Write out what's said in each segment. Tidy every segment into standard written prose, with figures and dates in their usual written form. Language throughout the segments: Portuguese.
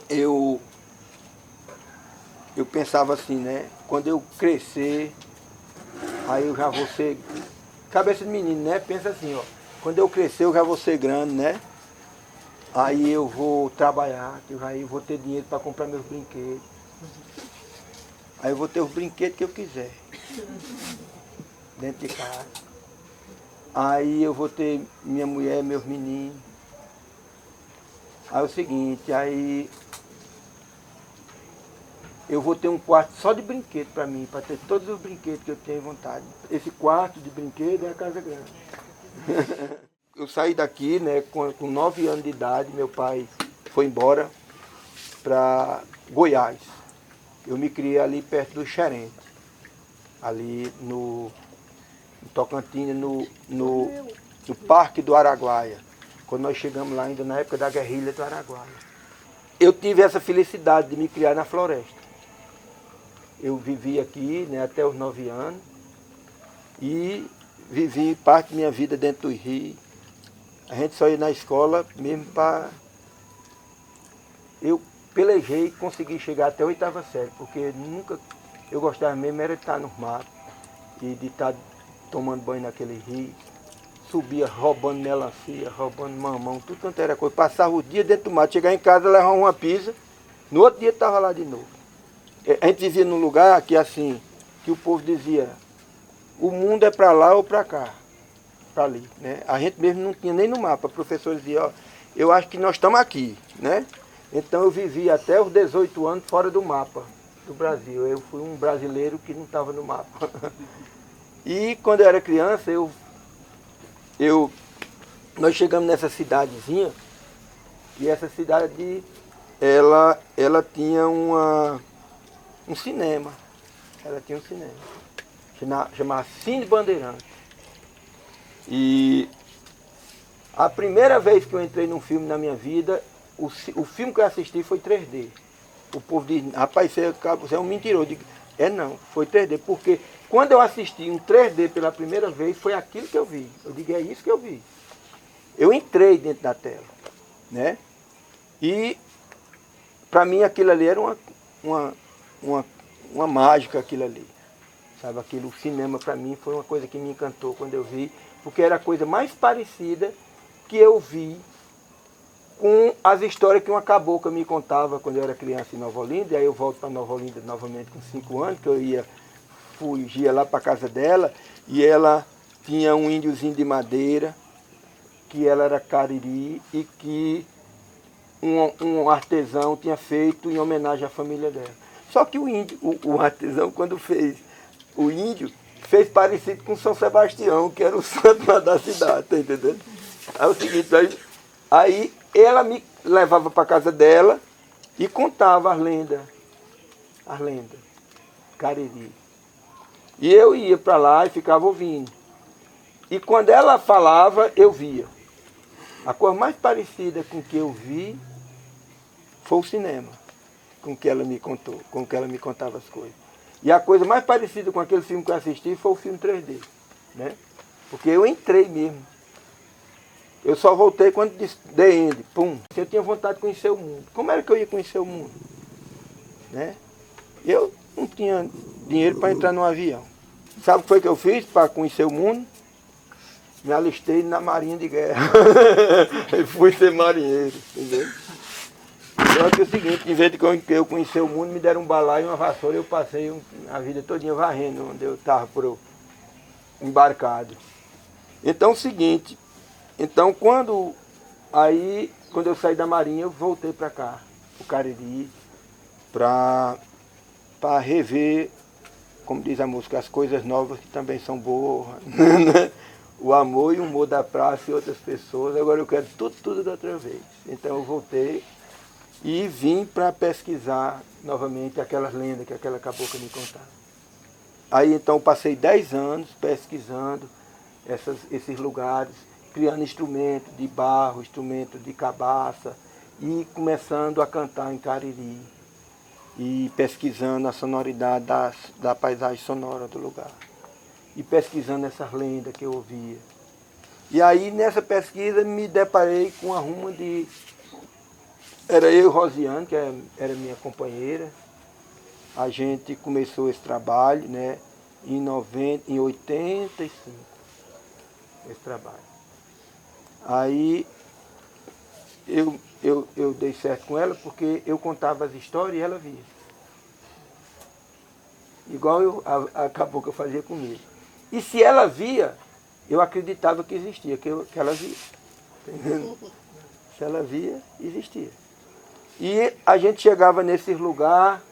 eu, eu pensava assim, né? Quando eu crescer, aí eu já vou ser... Cabeça de menino, né? Pensa assim, ó. Quando eu crescer, eu já vou ser grande, né? Aí eu vou trabalhar, aí eu vou ter dinheiro para comprar meus brinquedos. Aí eu vou ter os brinquedos que eu quiser. Dentro de casa. Aí eu vou ter minha mulher, meus meninos. Aí é o seguinte, aí eu vou ter um quarto só de brinquedo para mim, para ter todos os brinquedos que eu tenho vontade. Esse quarto de brinquedo é a casa grande. Eu saí daqui, né, com 9 anos de idade, meu pai foi embora para Goiás. Eu me criei ali perto do Xerente, ali no Tocantins, no Parque do Araguaia, quando nós chegamos lá ainda na época da guerrilha do Araguaia. Eu tive essa felicidade de me criar na floresta. Eu vivi aqui, né, até os 9 anos e vivi parte da minha vida dentro do rio. A gente só ia na escola mesmo para... Eu pelejei e consegui chegar até a 8ª série, porque nunca... Eu gostava mesmo era de estar nos matos e de estar tomando banho naquele rio. Subia roubando melancia, roubando mamão, tudo quanto era coisa. Passava o dia dentro do mato, chegava em casa, levava uma pizza, no outro dia estava lá de novo. A gente vivia num lugar que assim, que o povo dizia, o mundo é para lá ou para cá, para ali, né? A gente mesmo não tinha nem no mapa, o professor dizia, ó, eu acho que nós estamos aqui, né? Então eu vivi até os 18 anos fora do mapa do Brasil. Eu fui um brasileiro que não estava no mapa. E quando eu era criança, nós chegamos nessa cidadezinha, e essa cidade, ela tinha um cinema. Ela tinha um cinema. Chamava Cine Bandeirantes. E a primeira vez que eu entrei num filme na minha vida, o filme que eu assisti foi 3D. O povo diz, rapaz, você é um mentiroso. Eu digo, não, foi 3D, porque quando eu assisti um 3D pela primeira vez, foi aquilo que eu vi. Eu digo, é isso que eu vi. Eu entrei dentro da tela, né? E para mim aquilo ali era uma mágica, aquilo ali. Sabe, aquilo, o cinema para mim foi uma coisa que me encantou quando eu vi, porque era a coisa mais parecida que eu vi com as histórias que uma cabocla me contava quando eu era criança em Nova Olinda. E aí eu volto para Nova Olinda novamente com 5 anos, que eu fugia lá para a casa dela, e ela tinha um índiozinho de madeira, que ela era cariri, e que um artesão tinha feito em homenagem à família dela. Só que o artesão, quando fez o índio, fez parecido com São Sebastião, que era o santo lá da cidade, tá entendendo? Aí o seguinte, aí ela me levava para casa dela e contava as lendas, cariri. E eu ia para lá e ficava ouvindo. E quando ela falava, eu via. A coisa mais parecida com o que eu vi foi o cinema, com o que ela me contou, com o que ela me contava as coisas. E a coisa mais parecida com aquele filme que eu assisti foi o filme 3D, né? Porque eu entrei mesmo. Eu só voltei quando disse The End, pum. Eu tinha vontade de conhecer o mundo. Como era que eu ia conhecer o mundo? Né? Eu não tinha dinheiro para entrar num avião. Sabe o que foi que eu fiz para conhecer o mundo? Me alistei na Marinha de Guerra. E fui ser marinheiro, entendeu? Só que é o seguinte, em vez de eu conhecer o mundo, me deram um balaio e uma vassoura, eu passei a vida todinha varrendo onde eu estava embarcado. Então é o seguinte, quando eu saí da Marinha, eu voltei para cá, para o Cariri, para rever, como diz a música, as coisas novas que também são boas, né? O amor e o humor da praça e outras pessoas. Agora eu quero tudo da outra vez. Então eu voltei e vim para pesquisar novamente aquelas lendas que aquela cabocla me contava. Aí então passei 10 anos pesquisando esses lugares, criando instrumentos de barro, instrumentos de cabaça e começando a cantar em Cariri e pesquisando a sonoridade da paisagem sonora do lugar e pesquisando essas lendas que eu ouvia. E aí nessa pesquisa me deparei com uma ruma de era eu e Rosiane, que era minha companheira. A gente começou esse trabalho, né, em 85, esse trabalho. Aí eu dei certo com ela porque eu contava as histórias e ela via. Igual acabou que eu fazia comigo. E se ela via, eu acreditava que existia, que ela via. Entendeu? Se ela via, existia. E a gente chegava nesses lugares,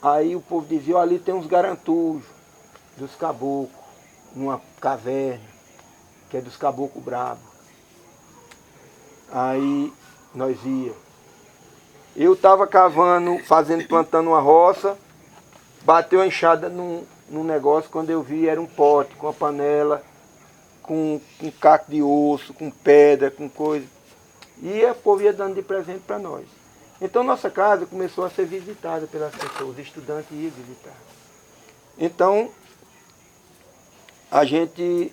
aí o povo dizia, ali tem uns garantujos dos caboclos, numa caverna, que é dos caboclos bravos. Aí nós ia. Eu estava cavando, plantando uma roça, bateu a enxada num negócio, quando eu vi era um pote, com a panela, com caco de osso, com pedra, com coisa. E o povo ia dando de presente para nós. Então nossa casa começou a ser visitada pelas pessoas, os estudantes iam visitar. Então a gente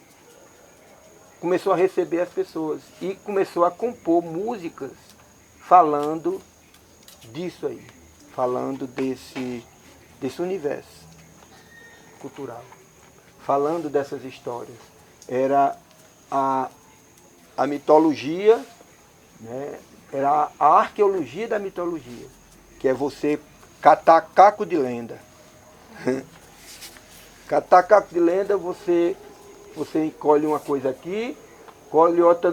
começou a receber as pessoas e começou a compor músicas falando disso aí, falando desse universo cultural, falando dessas histórias. Era a mitologia, né? Era a arqueologia da mitologia, que é você catar caco de lenda. Catar caco de lenda, você colhe uma coisa aqui, colhe outra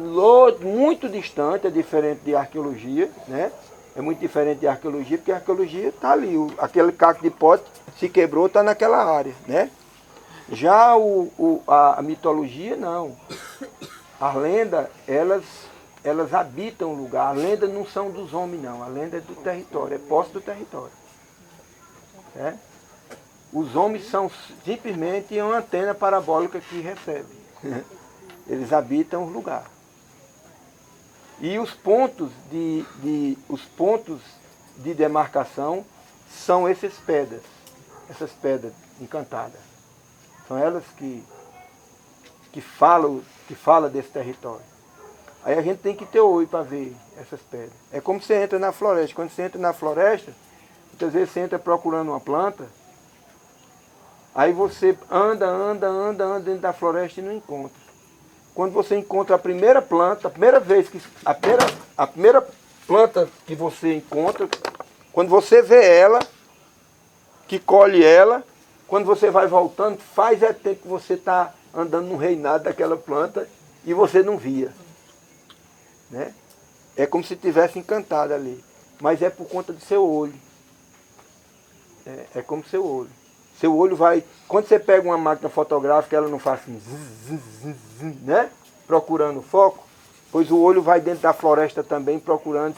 muito distante, é diferente de arqueologia, né? É muito diferente de arqueologia, porque a arqueologia está ali, aquele caco de pote se quebrou, está naquela área, né? Já a mitologia, não. As lendas, elas habitam o lugar. As lendas não são dos homens, não. A lenda é do território, é posse do território. É? Os homens são simplesmente uma antena parabólica que recebe. Eles habitam o lugar. E os pontos de demarcação são essas pedras encantadas. São elas que falam desse território. Aí a gente tem que ter olho para ver essas pedras. É como você entra na floresta. Quando você entra na floresta, muitas vezes você entra procurando uma planta, aí você anda dentro da floresta e não encontra. Quando você encontra a primeira planta, a primeira planta que você encontra, quando você vê ela, que colhe ela, quando você vai voltando, faz tempo que você está andando no reinado daquela planta e você não via. Né? É como se tivesse encantado ali. Mas é por conta do seu olho. É como seu olho. Seu olho vai... Quando você pega uma máquina fotográfica, ela não faz assim, né? Procurando foco, pois o olho vai dentro da floresta também procurando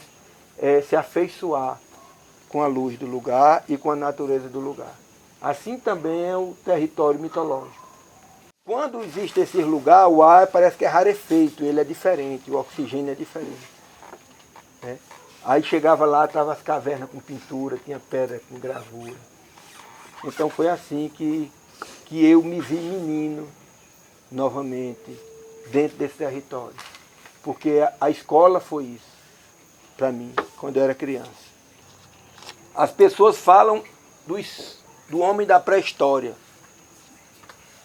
se afeiçoar com a luz do lugar e com a natureza do lugar. Assim também é o território mitológico. Quando existe esse lugar, o ar parece que é rarefeito, ele é diferente, o oxigênio é diferente. Né? Aí chegava lá, estavam as cavernas com pintura, tinha pedra com gravura. Então foi assim que eu me vi menino novamente dentro desse território. Porque a escola foi isso para mim, quando eu era criança. As pessoas falam do homem da pré-história,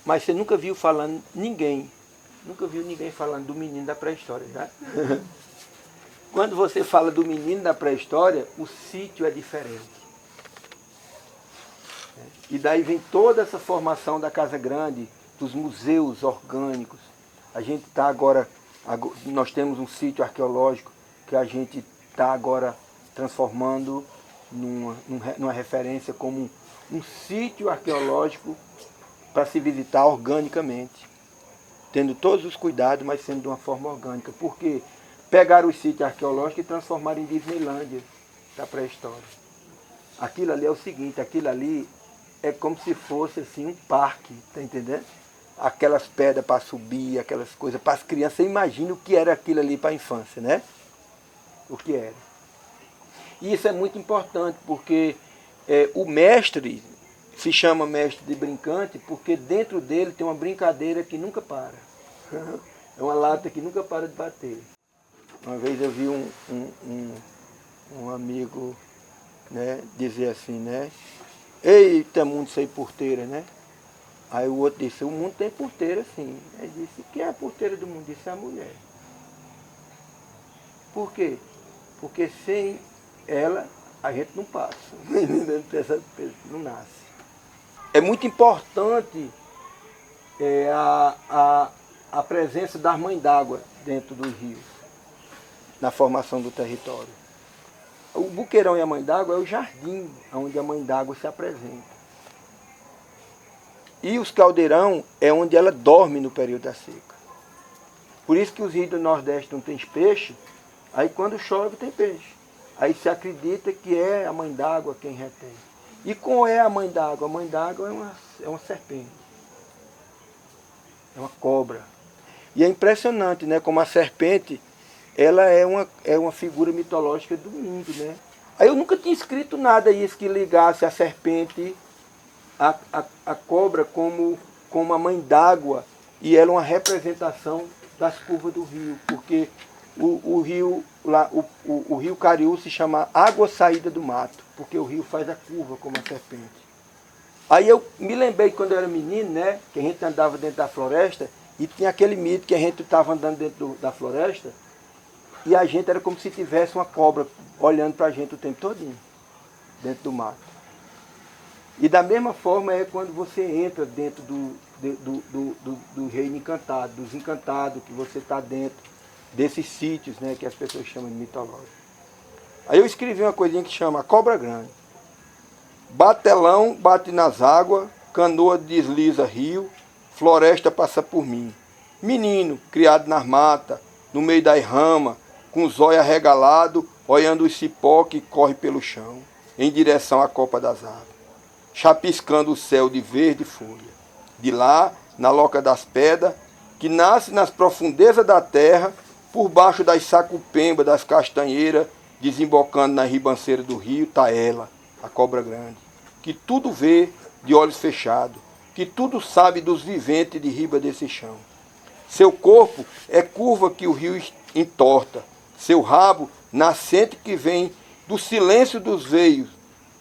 mas você nunca viu falando ninguém falando do menino da pré-história, né? Quando você fala do menino da pré-história, o sítio é diferente. E daí vem toda essa formação da Casa Grande, dos museus orgânicos. A gente está agora, nós temos um sítio arqueológico que a gente está agora transformando numa referência como um sítio arqueológico para se visitar organicamente. Tendo todos os cuidados, mas sendo de uma forma orgânica. Porque pegaram os sítios arqueológicos e transformaram em Disneylândia da pré-história. Aquilo ali é o seguinte, aquilo ali é como se fosse assim um parque, tá entendendo? Aquelas pedras para subir, aquelas coisas para as crianças. Você imagina o que era aquilo ali para a infância, né? O que era. E isso é muito importante, porque o mestre se chama mestre de brincante, porque dentro dele tem uma brincadeira que nunca para. É uma lata que nunca para de bater. Uma vez eu vi um amigo, né, dizer assim, né? Eita, mundo sem porteira, né? Aí o outro disse, o mundo tem porteira sim. Ele disse, quem é a porteira do mundo? Disse, é a mulher. Por quê? Porque sem ela a gente não passa. Não nasce. É muito importante a presença das mães d'água dentro dos rios, na formação do território. O buqueirão e a mãe d'água é o jardim onde a mãe d'água se apresenta. E os caldeirão é onde ela dorme no período da seca. Por isso que os rios do Nordeste não tem peixe, aí quando chove tem peixe. Aí se acredita que é a mãe d'água quem retém. E qual é a mãe d'água? A mãe d'água é uma serpente. É uma cobra. E é impressionante, né? Como a serpente, ela é uma figura mitológica do mundo, né? Aí eu nunca tinha escrito nada isso que ligasse a serpente, a cobra como a mãe d'água, e ela é uma representação das curvas do rio, porque o rio lá, o rio Cariú se chama água saída do mato, porque o rio faz a curva como a serpente. Aí eu me lembrei quando eu era menino, né, que a gente andava dentro da floresta e tinha aquele mito que a gente estava andando dentro da floresta e a gente era como se tivesse uma cobra olhando para a gente o tempo todinho, dentro do mato. E da mesma forma é quando você entra dentro do reino encantado, dos encantados, que você está dentro desses sítios, né, que as pessoas chamam de mitológicos. Aí eu escrevi uma coisinha que chama Cobra Grande. Batelão bate nas águas, canoa desliza rio, floresta passa por mim. Menino, criado nas matas, no meio das ramas, com os olhos arregalados, olhando o cipó que corre pelo chão, em direção à copa das árvores, chapiscando o céu de verde folha. De lá, na loca das pedras, que nasce nas profundezas da terra, por baixo das sacupembas, das castanheiras, desembocando na ribanceira do rio, está ela, a cobra grande, que tudo vê de olhos fechados, que tudo sabe dos viventes de riba desse chão. Seu corpo é curva que o rio entorta, seu rabo nascente que vem do silêncio dos veios,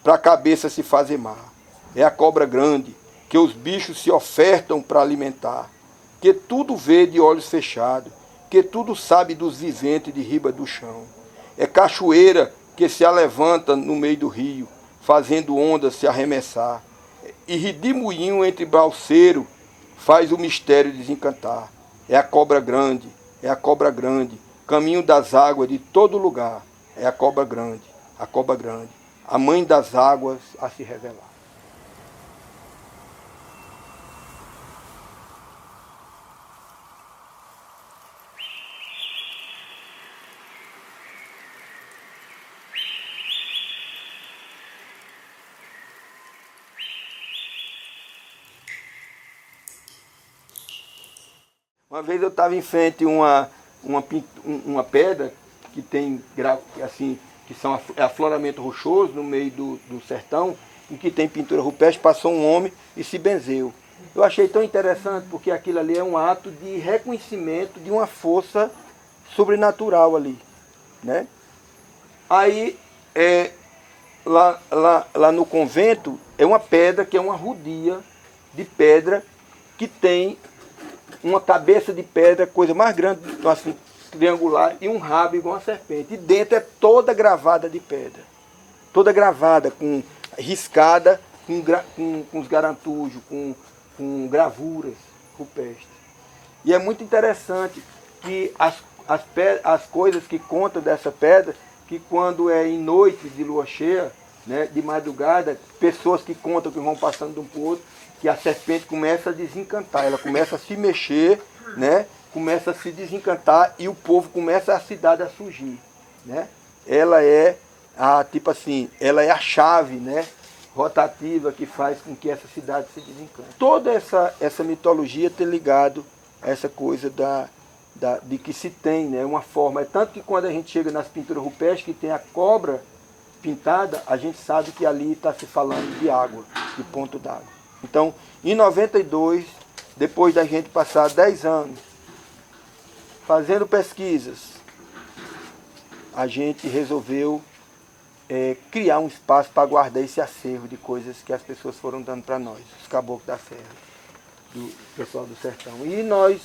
para a cabeça se fazer mar. É a cobra grande, que os bichos se ofertam para alimentar, que tudo vê de olhos fechados, que tudo sabe dos viventes de riba do chão. É cachoeira que se alevanta no meio do rio, fazendo ondas se arremessar. E redemoinho entre balseiro faz o mistério desencantar. É a cobra grande, caminho das águas de todo lugar. É a cobra grande, a mãe das águas a se revelar. Uma vez eu estava em frente a uma pedra que tem assim, que são afloramento rochoso no meio do sertão, em que tem pintura rupestre, passou um homem e se benzeu. Eu achei tão interessante porque aquilo ali é um ato de reconhecimento de uma força sobrenatural ali, né? Aí, lá no convento, é uma pedra que é uma rodia de pedra que tem uma cabeça de pedra, coisa mais grande, assim, triangular, e um rabo igual uma serpente. E dentro é toda gravada de pedra. Toda gravada, riscada, com os garantujos, com gravuras rupestres. E é muito interessante que as coisas que contam dessa pedra, que quando é em noites de lua cheia, né, de madrugada, pessoas que contam que vão passando de um para o outro, que a serpente começa a desencantar, ela começa a se mexer, né? Começa a se desencantar e o povo começa a cidade a surgir, né? Ela é ela é a chave, né, rotativa que faz com que essa cidade se desencante. Toda essa mitologia tem ligado a essa coisa de que se tem, né, uma forma. É tanto que quando a gente chega nas pinturas rupestres que tem a cobra pintada, a gente sabe que ali está se falando de água, de ponto d'água. Então, em 92, depois da gente passar 10 anos fazendo pesquisas, a gente resolveu criar um espaço para guardar esse acervo de coisas que as pessoas foram dando para nós, os caboclos da serra, do pessoal do sertão. E nós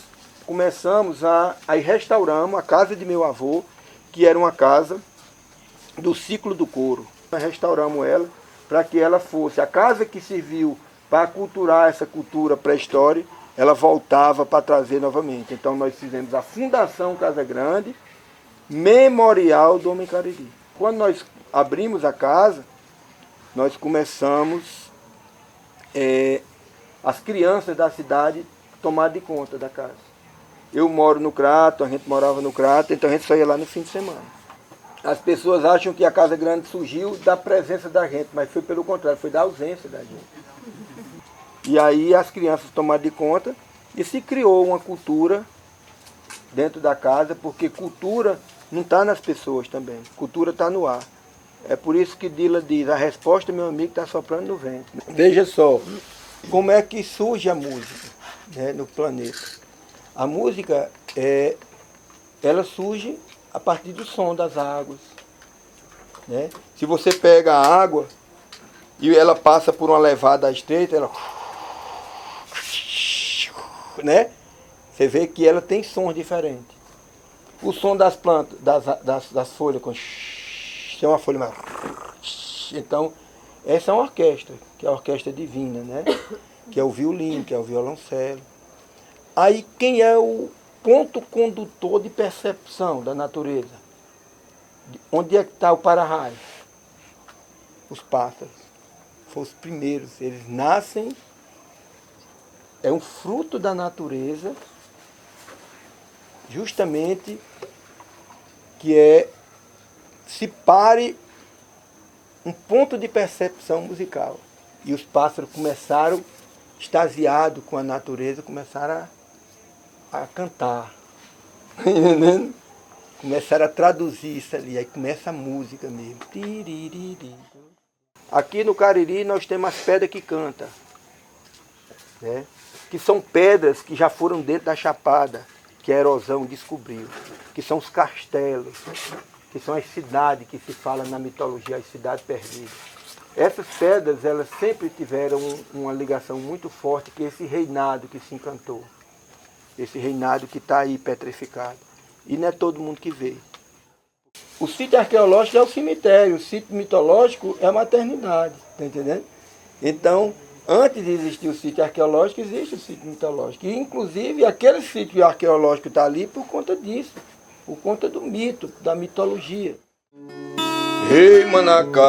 começamos aí restauramos a casa de meu avô, que era uma casa do ciclo do couro. Nós restauramos ela para que ela fosse a casa que serviu para culturar essa cultura pré-história, ela voltava para trazer novamente. Então nós fizemos a Fundação Casa Grande, Memorial do Homem Cariri. Quando nós abrimos a casa, nós começamos as crianças da cidade tomar de conta da casa. Eu moro no Crato, a gente morava no Crato, então a gente só ia lá no fim de semana. As pessoas acham que a Casa Grande surgiu da presença da gente, mas foi pelo contrário, foi da ausência da gente. E aí as crianças tomaram de conta e se criou uma cultura dentro da casa, porque cultura não está nas pessoas também, cultura está no ar. É por isso que Dila diz, a resposta, meu amigo, está soprando no vento. Veja só, como é que surge a música, né, no planeta. A música, ela surge a partir do som das águas. Né? Se você pega a água e ela passa por uma levada estreita, ela... né? Você vê que ela tem sons diferentes. O som das plantas, das folhas, tem uma folha mais... Então, essa é uma orquestra, que é a orquestra divina, né? Que é o violino, que é o violoncelo. Aí, quem é o ponto condutor de percepção da natureza? Onde é que está o para-raio? Os pássaros. Foram os primeiros. Eles nascem, é um fruto da natureza, justamente que se pare um ponto de percepção musical. E os pássaros começaram, extasiados com a natureza, começaram a cantar. Entendendo? Começaram a traduzir isso ali, aí começa a música mesmo. Aqui no Cariri nós temos as pedras que cantam, né? Que são pedras que já foram dentro da chapada, que a erosão descobriu, que são os castelos, que são as cidades que se fala na mitologia, as cidades perdidas. Essas pedras, elas sempre tiveram uma ligação muito forte com esse reinado que se encantou, esse reinado que está aí petrificado. E não é todo mundo que vê. O sítio arqueológico é o cemitério, o sítio mitológico é a maternidade, tá entendendo? Então, antes de existir o sítio arqueológico, existe o sítio mitológico. E, inclusive, aquele sítio arqueológico está ali por conta disso, por conta do mito, da mitologia. Ei, Manacá,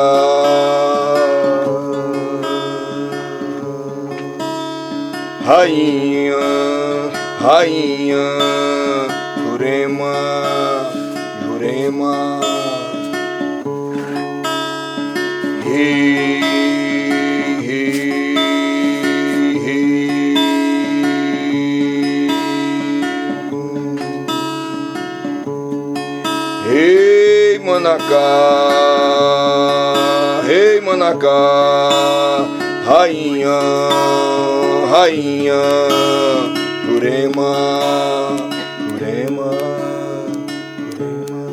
rainha, rainha, Jurema, Jurema, hey, hey, hey. Hey, Manacá, rainha, rainha, Jurema, Jurema, Jurema.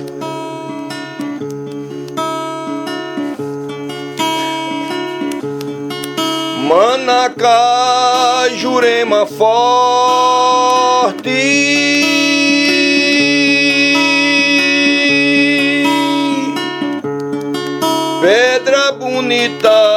Manacá, Jurema forte, pedra bonita